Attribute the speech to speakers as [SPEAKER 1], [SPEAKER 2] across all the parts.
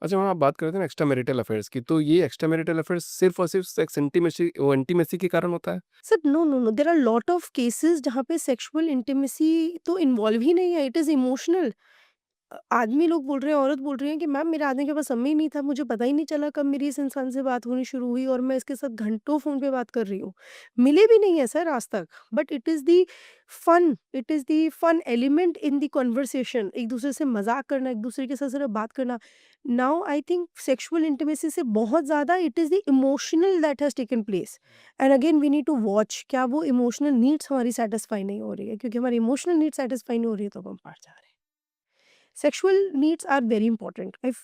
[SPEAKER 1] अच्छा, वहाँ आप बात कर रहे थे ना एक्स्ट्रा मैरिटल अफेयर्स की, तो ये एक्स्ट्रा मैरिटल अफेयर्स सिर्फ़ और सिर्फ़ सेक्स इंटीमेसी के कारण होता है?
[SPEAKER 2] Sir no, no, no, there are lot of cases जहाँ पे सेक्सुअल इंटीमेसी तो इन्वॉल्व ही नहीं है, इट इज़ इमोशनल। आदमी लोग बोल रहे हैं, औरत बोल रही है कि मैम मेरे आदमी के पास समय ही नहीं था, मुझे पता ही नहीं चला कब मेरी इस इंसान से बात होनी शुरू हुई और मैं इसके साथ घंटों फ़ोन पे बात कर रही हूँ। मिले भी नहीं है सर आज तक, but it is the fun element in the conversation, एक-दूसरे से मज़ाक करना, एक-दूसरे के साथ ज़रा बात करना। Now I think sexual intimacy से बहुत ज़्यादा it is the emotional that has taken place and again we need to watch क्या वो इमोशनल नीड्स हमारी सैटिस्फाई नहीं हो रही है, क्योंकि हमारी इमोशनल नीड्स सैटिस्फाई नहीं हो रही है तो हम बाहर जा रहे हैं। Sexual needs are very important. If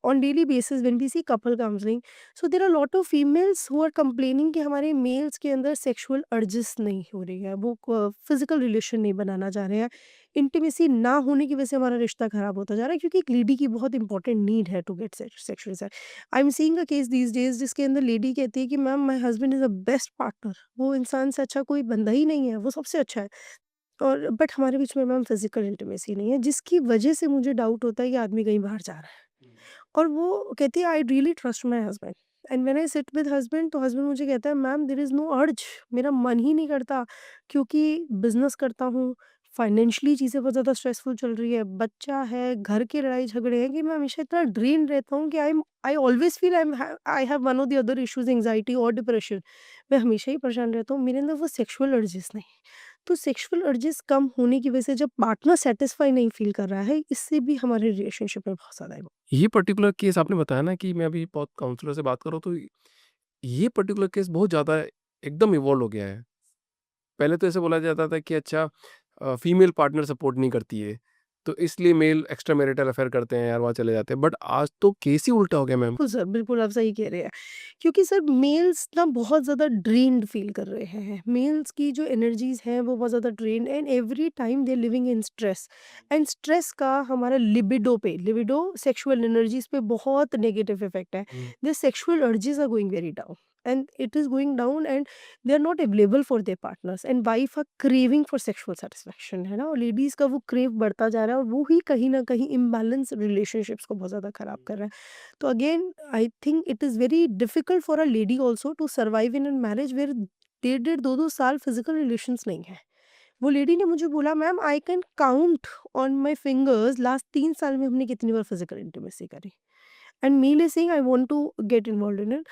[SPEAKER 2] on daily basis when we see couple counseling, so there are a lot of females who are complaining कि हमारे मेल्स के अंदर सेक्सुअल अर्जेस नहीं हो रही है, वो फिजिकल रिलेशन नहीं बनाना चाह रहे हैं, इंटीमेसी ना होने की वजह से हमारा रिश्ता खराब होता जा रहा है, क्योंकि एक लेडी की बहुत इंपॉर्टेंट नीड है to get sexual. I am seeing a case these days जिसके अंदर लेडी कहती है कि ma'am my husband is a best partner, वो इंसान से अच्छा कोई बंदा ही नहीं है, वो सबसे अच्छा है, और बट हमारे बीच में मैम फिज़िकल इंटीमेसी नहीं है, जिसकी वजह से मुझे डाउट होता है कि आदमी कहीं बाहर जा रहा है। और वो कहती है I really trust my husband and when I sit with husband तो हस्बैंड मुझे कहता है मैम देयर इज़ नो अर्ज, मेरा मन ही नहीं करता, क्योंकि बिज़नेस करता हूँ, फाइनेंशियली चीज़ें बहुत ज़्यादा स्ट्रेसफुल चल रही है, बच्चा है, घर के लड़ाई झगड़े हैं कि मैं हमेशा इतना ड्रेन रहता हूँ कि I always feel I have one of the other issues anxiety और डिप्रेशन। मैं हमेशा ही परेशान रहता हूँ, मेरे अंदर वो सेक्सुअल अर्जेस नहीं। तो सेक्सुअल अर्जेस कम होने की वजह से जब पार्टनर सैटिस्फाई नहीं फील कर रहा है, इससे भी हमारे रिलेशनशिप में बहुत ज़्यादा
[SPEAKER 1] ये पर्टिकुलर केस आपने बताया ना कि मैं अभी बहुत काउंसलर से बात कर रहा हूँ, तो ये पर्टिकुलर केस बहुत ज़्यादा एकदम इवॉल्व हो गया है। पहले तो ऐसे बोला जाता था कि अच्छा फीमेल पार्टनर सपोर्ट नहीं करती है, तो इसलिए मेल एक्स्ट्रा मैरिटल अफेयर करते हैं यार, वहाँ चले जाते हैं। बट आज तो केस ही उल्टा हो गया मैम।
[SPEAKER 2] बिल्कुल सर, बिल्कुल आप सही कह रहे हैं। क्योंकि सर मेल्स ना बहुत ज़्यादा ड्रेन्ड फ़ील कर रहे हैं। मेल्स की जो एनर्जीज़ हैं वो बहुत ज़्यादा drained and every time they are living in stress and stress का हमारा लिबिडो सेक्सुअल एनर्जीज़ पे बहुत नेगेटिव इफ़ेक्ट है।
[SPEAKER 1] हुँ।
[SPEAKER 2] Their sexual urges are going very down and it is going down and they are not available for their partners and wife are craving for sexual satisfaction, है ना? और ladies का वो crave बढ़ता जा रहा है और वो ही कहीं न कहीं इम्बैलेंस रिलेशनशिप्स को बहुत ज़्यादा ख़राब कर रहा है। तो again I think it is very difficult for a lady also to survive in an marriage where डेढ़ डेढ़ दो दो साल फिजिकल रिलेशंस नहीं है। वो लेडी ने मुझे बोला ma'am I can count on my fingers last 3 साल में हमने कितनी बार फिजिकल इंटीमेसी करी and male is saying I want to get involve in it.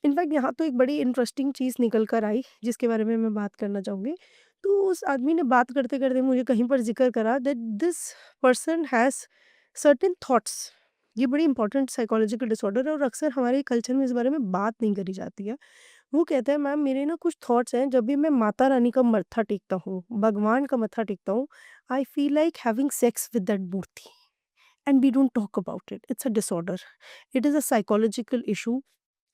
[SPEAKER 2] In fact यहाँ तो एक बड़ी इंटरेस्टिंग चीज़ निकल कर आई जिसके बारे में मैं बात करना चाहूँगी। तो उस आदमी ने बात करते करते मुझे कहीं पर जिक्र करा that this person has certain thoughts. ये बड़ी इंपॉर्टेंट साइकोलॉजिकल डिसऑर्डर है और अक्सर हमारे कल्चर में इस बारे में बात नहीं करी जाती है। वो कहता है मैम मेरे ना कुछ थॉट्स हैं, जब भी मैं माता रानी का मत्था टेकता हूँ, भगवान का मत्था टेकता हूँ, I feel like having sex with that मूर्ति and we don't talk about it, it's a disorder, it is a psychological issue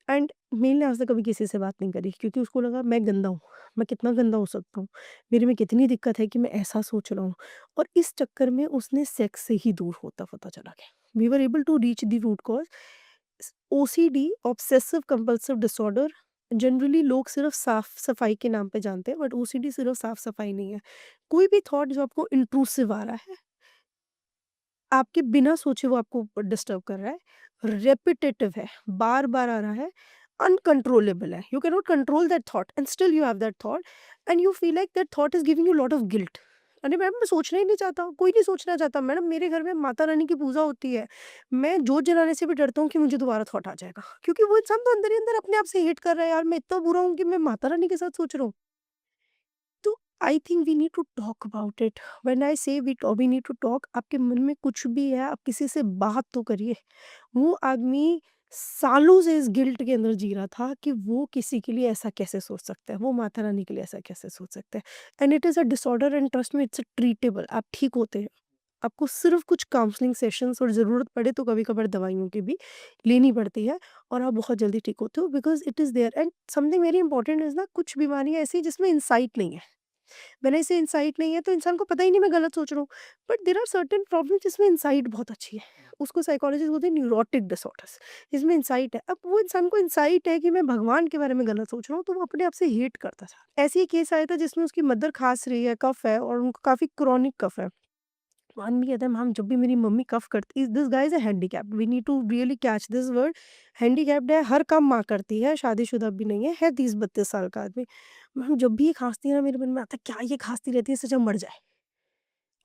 [SPEAKER 2] and male ने आज तक कभी किसी से बात नहीं करी, क्योंकि उसको लगा मैं गंदा हूँ, मैं कितना गंदा हो सकता हूँ, मेरे में कितनी दिक्कत है कि मैं ऐसा सोच रहा हूँ, और इस चक्कर में उसने सेक्स से ही दूर होता पता चला गया। We were able to reach the root cause. OCD obsessive compulsive disorder generally लोग सिर्फ साफ सफाई के नाम पे जानते हैं, बट ओसीडी सिर्फ साफ सफाई नहीं है। कोई भी थॉट जो आपको इंट्रूसिव आ रहा है, आपके बिना सोचे वो आपको डिस्टर्ब कर रहा है, रेपिटेटिव है, बार-बार आ रहा है, अनकंट्रोलेबल है। You can not control that thought and still you have that thought and you feel like that thought is giving you lot of guilt. अरे मैम मैं सोचना ही नहीं चाहता, कोई नहीं सोचना चाहता। मैडम मेरे घर में माता रानी की पूजा होती है। मैं जोत जलाने से भी डरता हूँ कि मुझे दोबारा थॉट आ जाएगा। क्योंकि वो इंसान तो अंदर ही अंदर अपने आप से हेट कर रहा है, यार मैं इतना बुरा हूँ कि मैं माता रानी के साथ सोच रहा हूँ। तो I think we need to talk about it. When I say we need to talk, आपके मन में कुछ भी है आप किसी से बात तो करिए। वो आदमी सालों से इस गिल्ट के अंदर जी रहा था कि वो किसी के लिए ऐसा कैसे सोच सकता है, वो माता रानी के लिए ऐसा कैसे सोच सकता है। And it is a disorder and trust me it's a treatable, आप ठीक होते हैं। आपको सिर्फ कुछ काउंसलिंग सेशंस और ज़रूरत पड़े तो कभी कभार दवाइयों की भी लेनी पड़ती है, और आप बहुत जल्दी ठीक होते हो because it is there. And something very important is ना, कुछ बीमारियां ऐसी जिसमें इंसाइट नहीं है। मैंने इसे इनसाइट नहीं है तो इंसान को पता ही नहीं मैं गलत सोच रहा हूँ। But there are certain problem जिसमें इनसाइट बहुत अच्छी है। उसको साइकोलॉजिस्ट बोलते हैं न्यूरोटिक डिसऑर्डर्स, जिसमें इनसाइट है। अब वो इंसान को इनसाइट है कि मैं भगवान के बारे में गलत सोच रहा हूँ, तो वो अपने आप से हेट करता था। ऐसे ही केस आया था जिसमें उसकी मदर खांस रही है, कफ है और उनको काफ़ी क्रॉनिक कफ है। मान भी कहता है, "मैम जब भी मेरी मम्मी कफ करती" this guy is a handicapped, we need to really catch this word. Handicapped है, हर काम माँ करती है, शादीशुदा भी नहीं है 30-32 साल का आदमी। मैम जब भी ये खाँसती है ना, मेरे मन में आता है, क्या ये खाँसती रहती है, इससे अच्छा मर जाए।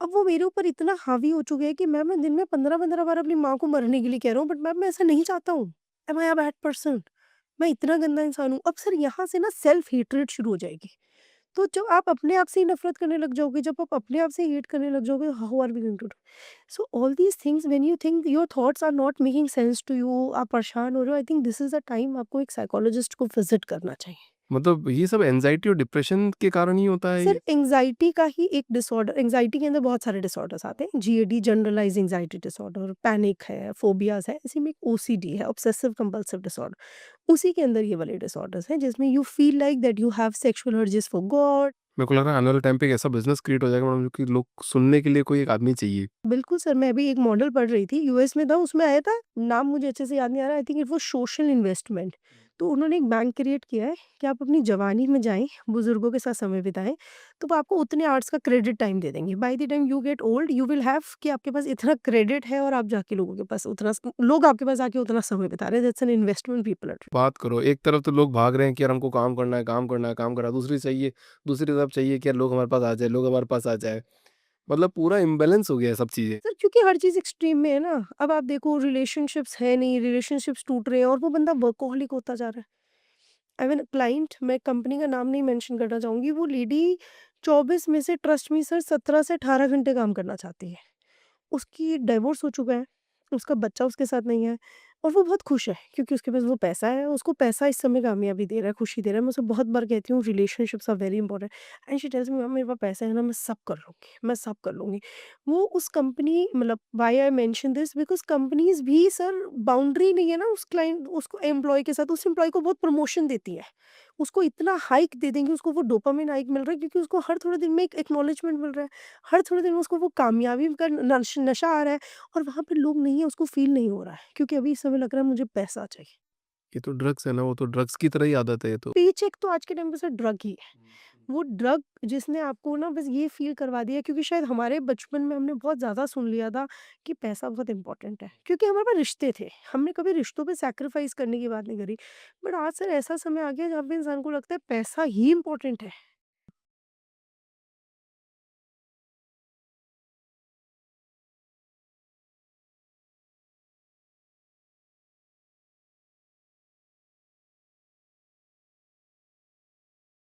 [SPEAKER 2] अब वो मेरे ऊपर इतना हावी हो चुके हैं कि मैम मैं दिन में 15-15 बार अपनी माँ को मरने के लिए कह रहा हूँ, बट मैम मैं ऐसा नहीं चाहता हूँ। Am I a bad person? मैं इतना गंदा इंसान हूँ? अब सर यहाँ से ना सेल्फ हेट्रेड शुरू हो जाएगी। तो जब आप अपने आप से ही नफ़रत करने लग जाओगे, जब आप अपने आप से हेट करने लग जाओगे, how are we going to do? So all these things when you think your thoughts are not making sense to you, आप परेशान हो रहे हो, I think this is the time आपको एक साइकोलॉजिस्ट को विज़िट करना चाहिए।
[SPEAKER 1] मतलब ये सब एंग्ज़ायटी और डिप्रेशन के कारण ही होता है
[SPEAKER 2] सर
[SPEAKER 1] ये?
[SPEAKER 2] एंग्जायटी का ही एक डिसऑर्डर, एंग्जायटी के अंदर बहुत सारे डिसऑर्डर्स आते हैं, GAD generalize anxiety disorder, panic है, फोबियाज है, इसी में एक ओसीडी है, ऑब्सेसिव कंपल्सिव डिसऑर्डर। उसी के अंदर ये वाले डिसऑर्डर्स हैं जिसमें you feel like that you have sexual urges for God.
[SPEAKER 1] मेरे को लग रहा है आने वाले टाइम पे एक ऐसा बिज़नेस क्रिएट हो जाएगा मैडम, जो कि लोग सुनने के लिए कोई एक आदमी चाहिए।
[SPEAKER 2] बिल्कुल सर, मैं अभी एक मॉडल पढ़ रही थी, यूएस में था, उसमें आया था, नाम मुझे अच्छे से याद नहीं आ रहा, आई think it was social investment. तो उन्होंने एक बैंक क्रिएट किया है कि आप अपनी जवानी में जाएँ, बुज़ुर्गों के साथ समय बिताएँ, तो वो आपको उतने आवर्स का क्रेडिट टाइम दे देंगे। By the time you get old, you will have कि आपके पास इतना क्रेडिट है और आप जाके लोगों के पास उतना लोग आपके पास आके उतना समय बिता रहे हैं, that's an investment people are doing.
[SPEAKER 1] बात करो, एक तरफ तो लोग भाग रहे हैं कि यार हमको काम करना है, काम करना है, काम करना है, दूसरी तरफ चाहिए कि यार लोग हमारे पास आ जाए, लोग हमारे पास आ जाए। मतलब पूरा इम्बैलेंस हो गया है सब चीज़ें।
[SPEAKER 2] सर क्योंकि हर चीज़ एक्सट्रीम में है ना, अब आप देखो रिलेशनशिप्स है नहीं, रिलेशनशिप्स टूट रहे हैं और वो बंदा वर्कोहॉलिक होता जा रहा है। आई मीन क्लाइंट, मैं कंपनी का नाम नहीं मेंशन करना चाहूँगी, वो लेडी 24 में से ट्रस्ट मी सर 17 से 18 घंटे काम करना चाहती है। उसकी डिवोर्स हो चुका है, उसका बच्चा उसके साथ नहीं है और वो बहुत खुश है क्योंकि उसके पास वो पैसा है, उसको पैसा इस समय कामयाबी दे रहा है, खुशी दे रहा है। मैं उसे बहुत बार कहती हूँ relationships are very important and she tells me ma'am मेरे पास पैसा है ना, मैं सब कर लूँगी, मैं सब कर लूँगी। वो उस कंपनी मतलब why I mention this because companies भी सर बाउंड्री नहीं है ना उस क्लाइंट उसको एम्प्लॉयी के साथ, उस एम्प्लॉयी को बहुत प्रमोशन देती है। उसको इतना हाइक दे देंगे, उसको वो डोपामाइन हाइक मिल रहा है क्योंकि उसको हर थोड़े दिन में एक एक्नॉलेजमेंट मिल रहा है। हर थोड़े दिन में उसको वो कामयाबी का नशा आ रहा है और वहाँ पे लोग नहीं है, उसको फ़ील नहीं हो रहा है क्योंकि अभी इस समय लग रहा है मुझे पैसा चाहिए।
[SPEAKER 1] ये तो ड्रग्स है ना, वो तो ड्रग्स की तरह ही आदत है ये तो।
[SPEAKER 2] पेचेक तो आज के टाइम पे सर ड्रग ही है। वो ड्रग जिसने आपको ना बस ये फ़ील करवा दिया क्योंकि शायद हमारे बचपन में हमने बहुत ज़्यादा सुन लिया था कि पैसा बहुत इम्पोर्टेंट है क्योंकि हमारे पास रिश्ते थे। हमने कभी रिश्तों पे सैक्रिफ़ाइस करने की बात नहीं करी। बट आज सर ऐसा समय आ गया जहाँ पे इंसान को लगता है पैसा ही इम्पोर्टेंट है।